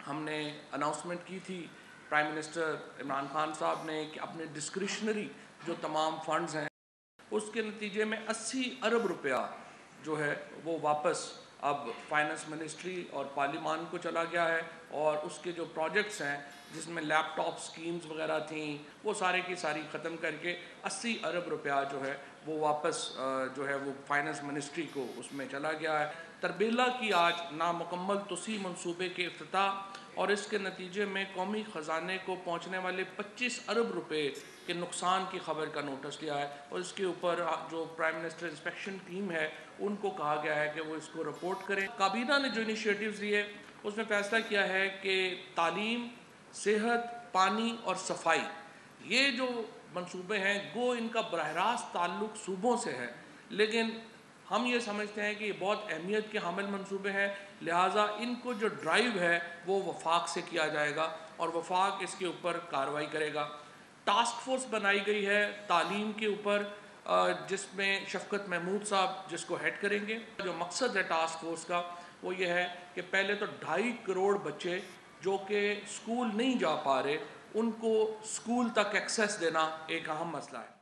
हमने अनाउंसमेंट की थी प्राइम मिनिस्टर इमरान खान साहब ने कि अपने डिस्क्रिशनरी जो तमाम फंड्स हैं उसके नतीजे में 80 अरब रुपया जो है वो वापस अब फाइनेंस मिनिस्ट्री और पार्लिमान को चला गया है, और उसके जो प्रोजेक्ट्स हैं जिसमें लैपटॉप स्कीम्स वगैरह थी वो सारे की सारी ख़त्म करके 80 अरब रुपया जो है वो वापस जो है वो फाइनेंस मिनिस्ट्री को उसमें चला गया है। तरबेला की आज नामुकम्मल तोसी मंसूबे के इफ्तिताह और इसके नतीजे में कौमी ख़जाने को पहुँचने वाले 25 अरब रुपए के नुकसान की खबर का नोटिस लिया है, और इसके ऊपर जो प्राइम मिनिस्टर इंस्पेक्शन टीम है उनको कहा गया है कि वो इसको रिपोर्ट करें। काबीना ने जो इनिशिएटिव्स लिए उसमें फ़ैसला किया है कि तालीम, सेहत, पानी और सफाई, ये जो मंसूबे हैं गो इनका बराह रास्त ताल्लुक़ सूबों से है, लेकिन हम ये समझते हैं कि ये बहुत अहमियत के हामिल मंसूबे हैं, लिहाजा इनको जो ड्राइव है वो वफाक से किया जाएगा और वफाक इसके ऊपर कार्रवाई करेगा। टास्क फोर्स बनाई गई है तालीम के ऊपर, जिसमें शफकत महमूद साहब जिसको हेड करेंगे। जो मकसद है टास्क फोर्स का वो ये है कि पहले तो 2.5 करोड़ बच्चे जो कि स्कूल नहीं जा पा रहे उनको स्कूल तक एक्सेस देना एक अहम मसला है।